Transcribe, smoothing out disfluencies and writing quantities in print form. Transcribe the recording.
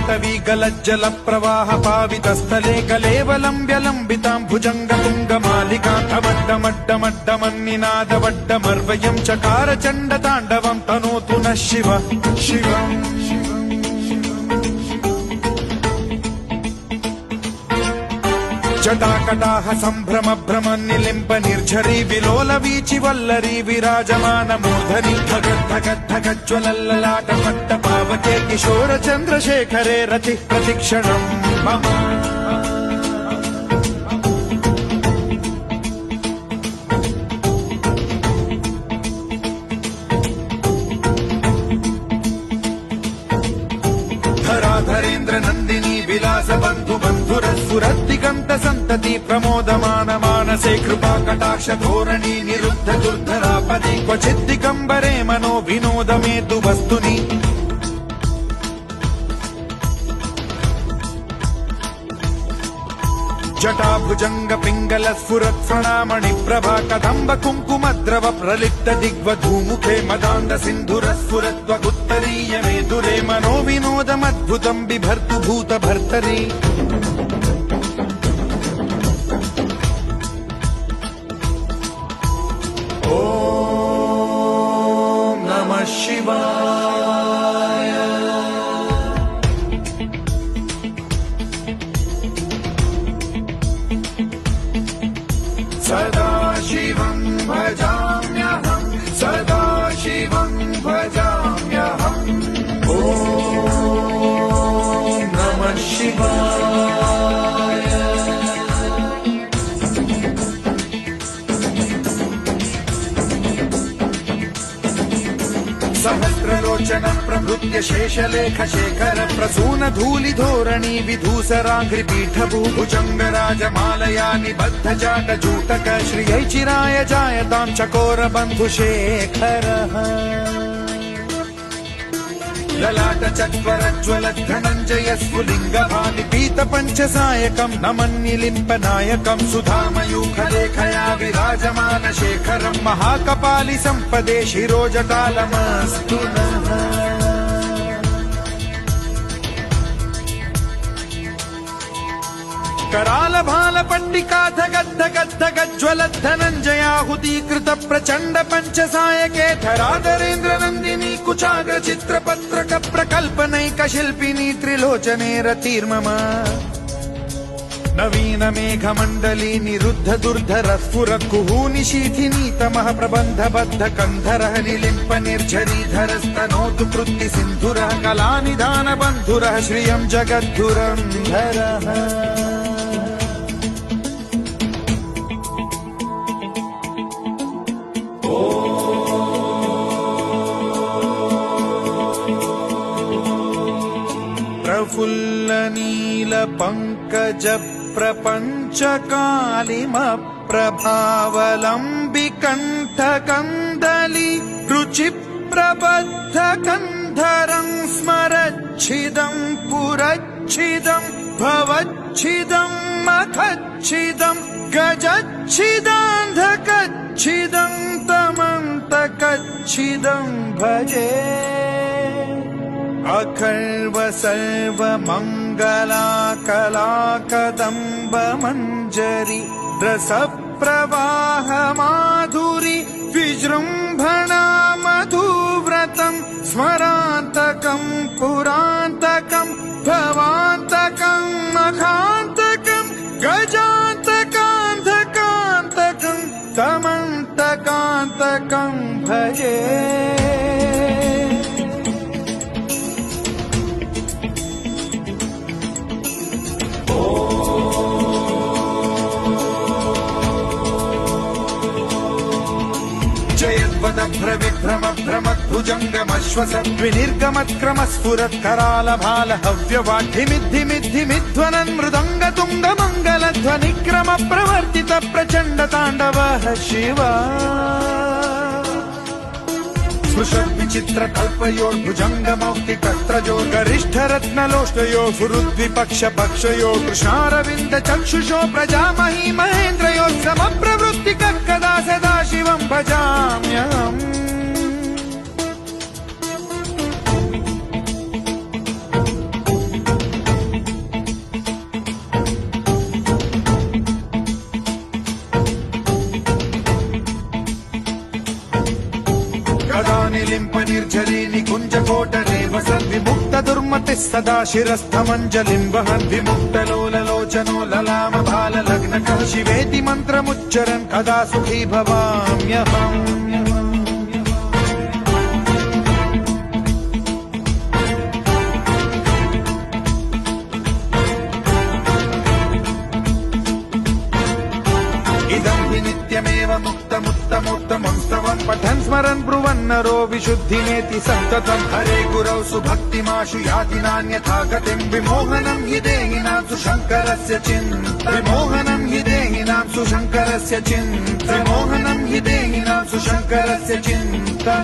पाटवी गलज्जल प्रवाह पावितस्थले कलेवलम्ब्यलम्बितां भुजङ्गतुङ्गमालिकां अवड्डमड्डमड्डमन्निनादवड्डमर्वयं चकार चण्डताण्डवं तनोतु नः शिव शिवम् जटाकटाह सम्भ्रम भ्रम निलिम्ब निर्झरी विलोल वीचि वल्लरी विराजमान मूर्धनि धगद्धगद्धगज्ज्वलल्ललाट पट्ट पावके किशोर चन्द्रशेखरे रतिः प्रतिक्षणम् मम धराधरेन्द्र नन्दिनी विलास बन्धु बन्धुरस्फुरद्दिगन्त सन्तति प्रमोदमान मानसे कृपा कटाक्ष धोरणी निरुद्ध दुर्धरापदि क्वचिद्दिगम्बरे मनो विनोदमेतु वस्तुनि जटाभुजंग पिंगल स्फुरत् प्रणामणि प्रभा कदम्ब कुङ्कुमद्रव प्रलिप्त दिग्वधूमुखे मदान्द सिन्धुर स्फुरत्वगुत्तरीय मेदुरे मनो विनोदमद्भुतं बिभर्तु भूत भर्तरि ॐ नमः शिवाय सदा शिवं भजाम्यहं सदा शिवं भजाम्यहम् ॐ नमः शिवाय सहस्रलोचन प्रभृत्य शेषलेख शेखर प्रसून धूलि धोरणी विधूसराङ्घ्रि पीठभूभुजङ्ग राजमालया निबद्ध जाट जूटक श्रियै चिराय जायतां चकोर बन्धुशेखरः ललाट चत्वरज्वल धनञ्जय स्फुलिङ्ग भानि पीत पञ्चसायकं नमन्निलिम्प नायकं सुधामयूखलेखया विराजमान शेखरं महाकपालि सम्पदे शिरोजटालमस्तु नः कराल भाल पट्टिका धगद्धगद्धगज्ज्वल धनञ्जयाहुतीकृत प्रचण्ड पञ्चसायके धराधरेन्द्र नन्दिनी कुचाग्र चित्रपत्रक प्रकल्पनैक शिल्पिनी त्रिलोचने रतिर्मम नवीन मेघमण्डली निरुद्ध दुर्धर स्फुर कुहूनि शीथिनी तमः प्रबन्ध बद्ध कन्धरः निलिम्प निर्झरीधरस्तनोतु कृत्ति सिन्धुरः कलानिधान बन्धुरः श्रियं जगद्धुरन्धरः प्रफुल्ल नील पंकज प्रपंच कालिम प्रभावलंबि कंठ कंदली रुचि प्रबद्ध कंधरं स्मरच्छिदं पुरच्छिदं भवच्छिदं मखच्छिदं गजच्छिदान्धकच्छिदं तमन्तकच्छिदं भजे अखर्व सर्व मंगला कला कदम्ब मंजरी रस प्रवाह माधुरी विजृंभणा मधुव्रतं स्मरान्तकं पुरान्तकं भवान्तकं मखान्तकं गजान्तकान्धकान्तकं तमन्तकान्तकं भजे विभ्रम भ्रमद्भुजङ्गमश्वसद्विनिर्गमत्क्रम स्फुरत् कराल भाल हव्यवाढ्यमिद्धिमिद्धिमिध्वनन् मृदङ्ग तुङ्ग मङ्गल ध्वनिक्रम प्रवर्तित प्रचण्ड ताण्डवः शिवा स्पृशद्विचित्र कल्पयोर्भुजङ्ग मौक्तिकस्त्रजो गरिष्ठ रत्नलोष्टयो फुरुद्विपक्ष पक्षयो कृष्णारविन्द चक्षुषो प्रजामही महेन्द्रयो समप्रवृत्ति कदा सदा शिवं भजाम्यहम् मूर्तिः सदा शिरस्थमञ्जलिं वहन् विमुक्तलोललोचनो ललामभाललग्नकः शिवेति मन्त्रमुच्चरन् कदा सुखी भवाम्यहम् इदं हि नित्यमेव मुक्तमुत्तमोत्तमं स्तवं पठन् स्मरन् ब्रुवन्नरो विशुद्धिमेति सन्ततं हरे गुरौ सुभक्तिमाशु याति नान्यथा गतिं विमोहनं हि देहिनां सुशङ्करस्य चिन्ता विमोहनं हि देहिनां सुशङ्करस्य चिन्ता विमोहनं हि देहिनां सुशङ्करस्य चिन्ता